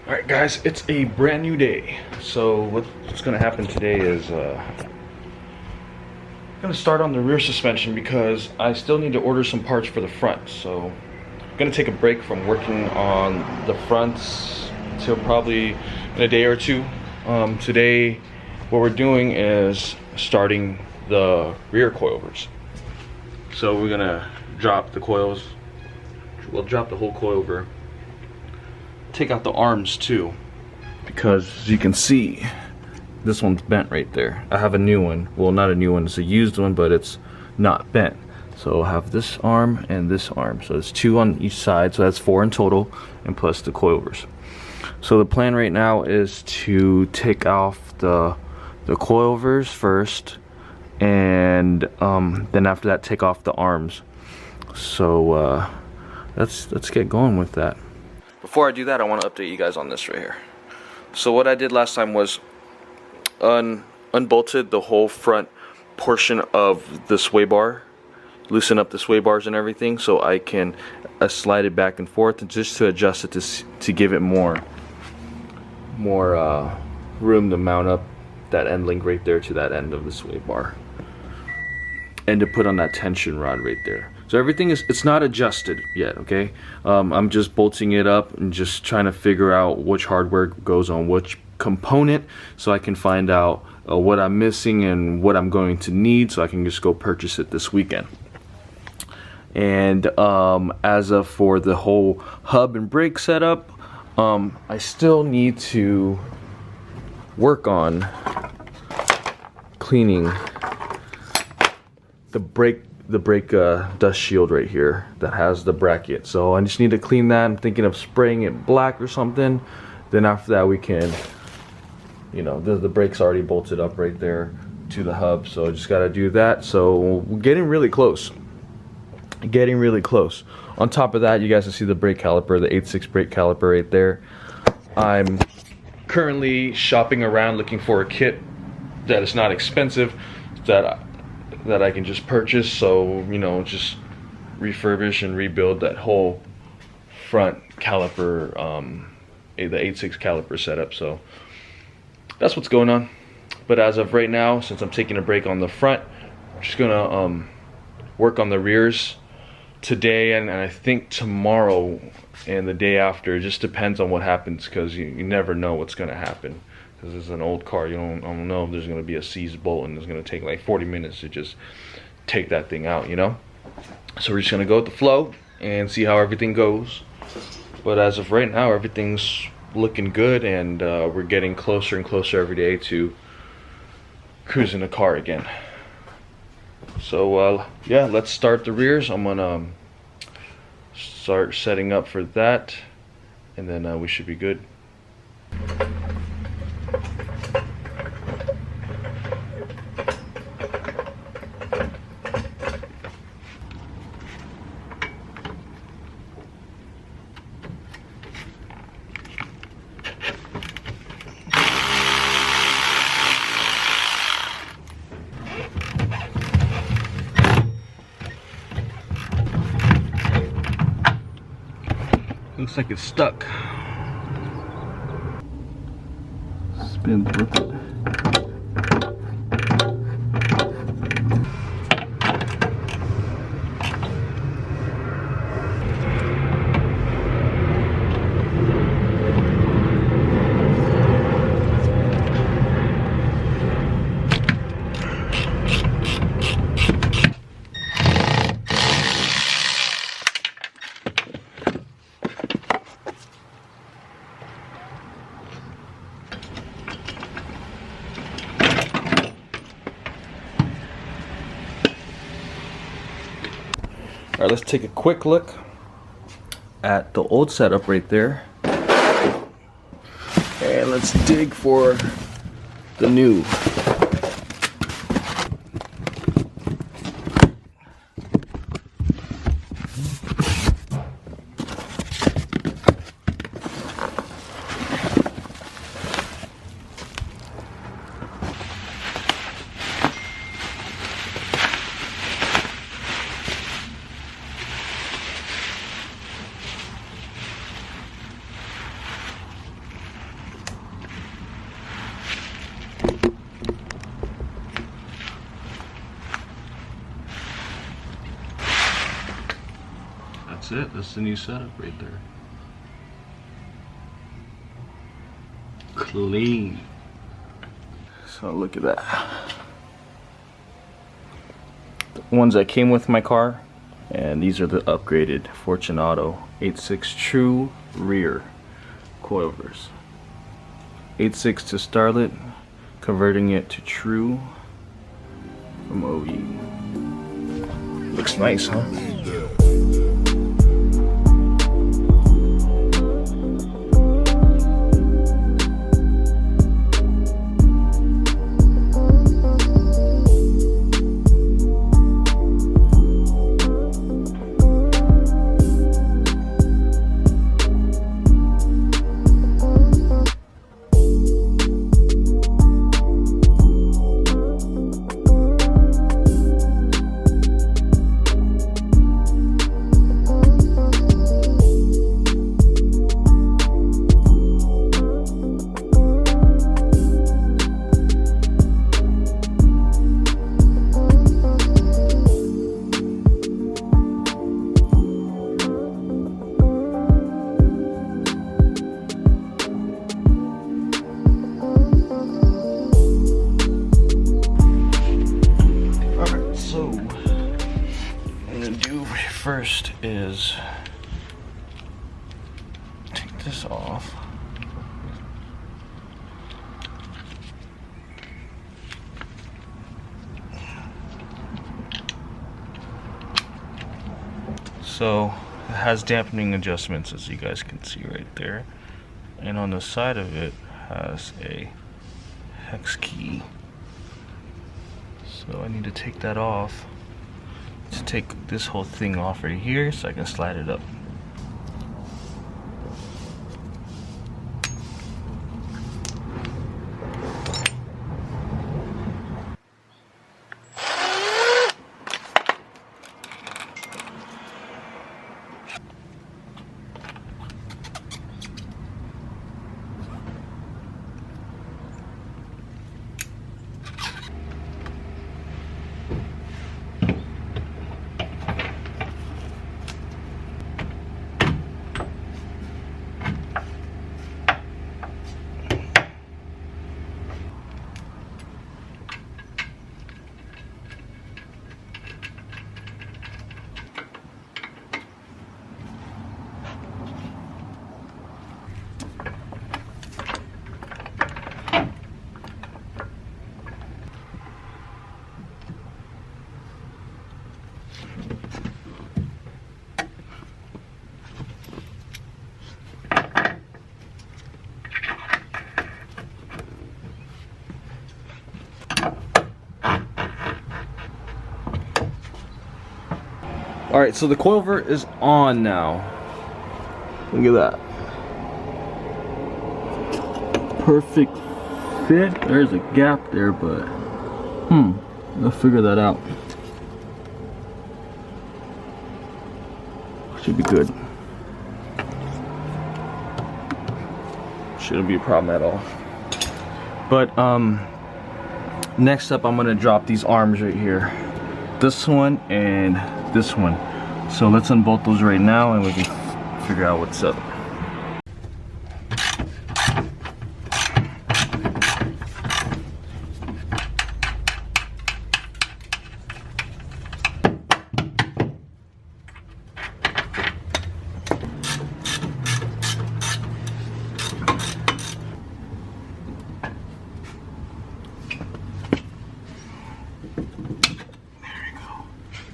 Alright guys, it's a brand new day. So what's going to happen today is I'm going to start on the rear suspension because I still need to order some parts for the front. So I'm going to take a break from working on the fronts till probably in a day or two. Today what we're doing is starting the rear coilovers. So we're going to drop the coils. We'll drop the whole coilover. Take out the arms too, because as you can see, this one's bent right there. I have a new one. Well, not a new one, it's a used one, but it's not bent. So I'll have this arm and this arm. So it's two on each side, so that's 4 in total, and plus the coilovers. So the plan right now is to take off the coilovers first, and then after that take off the arms. So let's get going with that. Before I do that, I want to update you guys on this right here. So what I did last time was unbolted the whole front portion of the sway bar, loosen up the sway bars and everything, so I can slide it back and forth, and just to adjust it to give it more room to mount up that end link right there to that end of the sway bar, and to put on that tension rod right there. So everything it's not adjusted yet, okay? I'm just bolting it up and just trying to figure out which hardware goes on which component, so I can find out what I'm missing and what I'm going to need, so I can just go purchase it this weekend. And as of for the whole hub and brake setup, I still need to work on cleaning the brake dust shield right here that has the bracket. So I just need to clean that. I'm thinking of spraying it black or something. Then after that we can, you know, the brake's already bolted up right there to the hub, so I just got to do that. So we're getting really close. On top of that, you guys can see the brake caliper, the 86 brake caliper right there. I'm currently shopping around looking for a kit that is not expensive, that I can just purchase, so you know, just refurbish and rebuild that whole front caliper, the 86 caliper setup. So that's what's going on. But as of right now, since I'm taking a break on the front, I'm just gonna work on the rears today, and I think tomorrow and the day after. It just depends on what happens, because you never know what's gonna happen. Because it's an old car, I don't know if there's going to be a seized bolt, and it's going to take like 40 minutes to just take that thing out, you know? So we're just going to go with the flow and see how everything goes. But as of right now, everything's looking good, and we're getting closer and closer every day to cruising the car again. So yeah, let's start the rears. I'm going to start setting up for that, and then we should be good. Looks like it's stuck. Spins with it. Alright, let's take a quick look at the old setup right there. And let's dig for the new. That's it. That's the new setup right there. Clean. So look at that. The ones that came with my car, and these are the upgraded Fortune Auto AE86 True rear coilovers. 86 to Starlet, converting it to True from OE. Looks nice, huh? First is take this off. So it has dampening adjustments, as you guys can see right there, and on the side of it has a hex key. So I need to take that off. To take this whole thing off right here so I can slide it up. Alright, so the coilover is on now. Look at that. Perfect fit. There's a gap there, but I'll figure that out. Should be good. Shouldn't be a problem at all. But next up, I'm gonna drop these arms right here. This one and this one. So let's unbolt those right now and we can figure out what's up.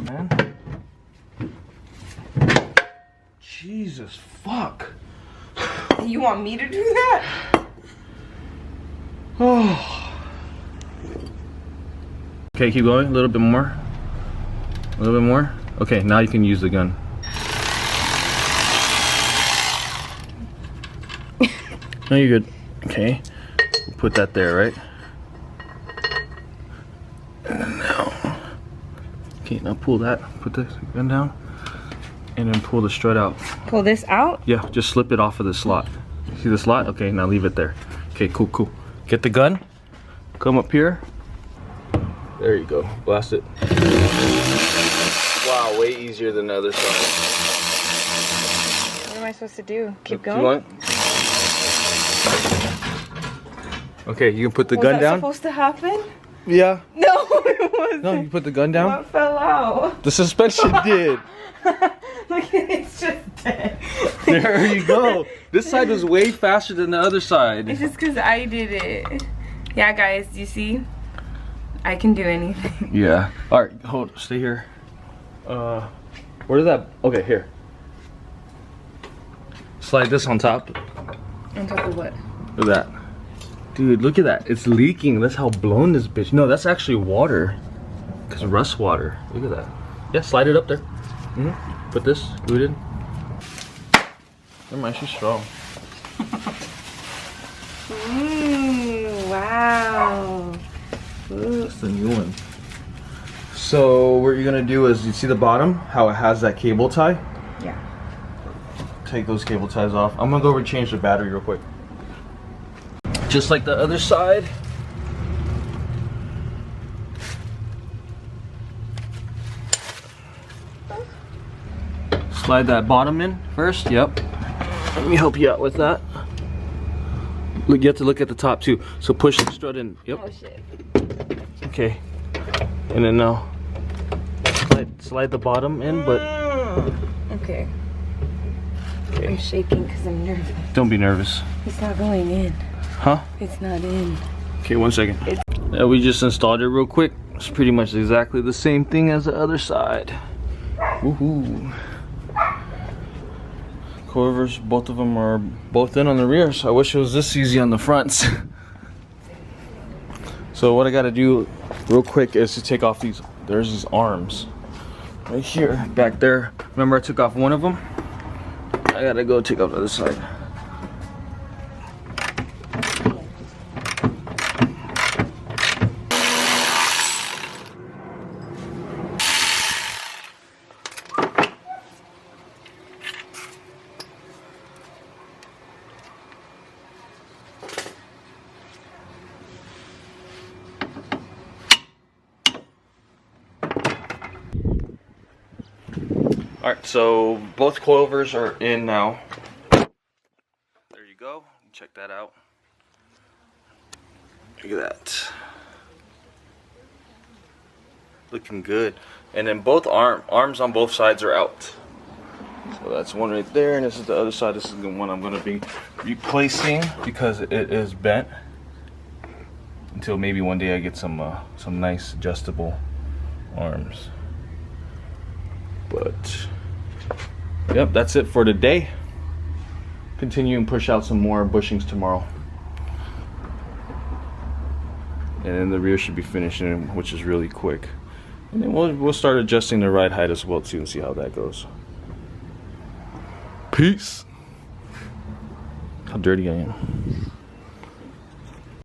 Man. Jesus fuck. You want me to do that? Oh. Okay, keep going. A little bit more. A little bit more. Okay, now you can use the gun. No, you're good. Okay. We'll put that there, right? And then now. Okay, now pull that. Put the gun down. And then pull the strut out. Pull this out? Yeah, just slip it off of the slot. See the slot? Okay, now leave it there. Okay, cool, cool. Get the gun. Come up here. There you go. Blast it. Wow, way easier than the other side. I supposed to do? Keep Keep going? Okay, you can put the Was gun that down. supposed to happen? Yeah. No, it wasn't. No, you put the gun down. What fell out? The suspension did. Look, it's just dead. There you go. This side was way faster than the other side. It's just because I did it. Yeah, guys, you see? I can do anything. Yeah. All right, hold. Stay here. Where did that? Okay, here. Slide this on top. On top of what? Look at that. Dude, look at that. It's leaking. That's how blown this bitch. No, that's actually water. Cause rust water. Look at that. Yeah, slide it up there. Put this. Glue it in. Never mind, she's strong. Wow. That's the new one. So what you're gonna do is, you see the bottom, how it has that cable tie? Yeah. Take those cable ties off. I'm gonna go over and change the battery real quick. Just like the other side. Slide that bottom in first. Yep. Let me help you out with that. Look, you have to look at the top too. So push the strut in. Yep. Oh shit. Okay. And then now slide the bottom in, but Okay. I'm shaking because I'm nervous. don't be nervous. It's not going in. Huh? It's not in. Okay, 1 second. We just installed it real quick. It's pretty much exactly the same thing as the other side. Woohoo. Coilovers, both of them are both in on the rear, so I wish it was this easy on the fronts. So what I gotta do real quick is to take off these, there's these arms. Right here, back there. Remember I took off one of them? I gotta go take off the other side. Alright, so both coilovers are in now. There you go. Check that out. Look at that. Looking good. And then both arms on both sides are out. So that's one right there, and this is the other side. This is the one I'm going to be replacing because it is bent. Until maybe one day I get some nice adjustable arms. But yep, that's it for today. Continue and push out some more bushings tomorrow. And then the rear should be finishing, which is really quick. And then we'll start adjusting the ride height as well too and see how that goes. Peace. How dirty I am.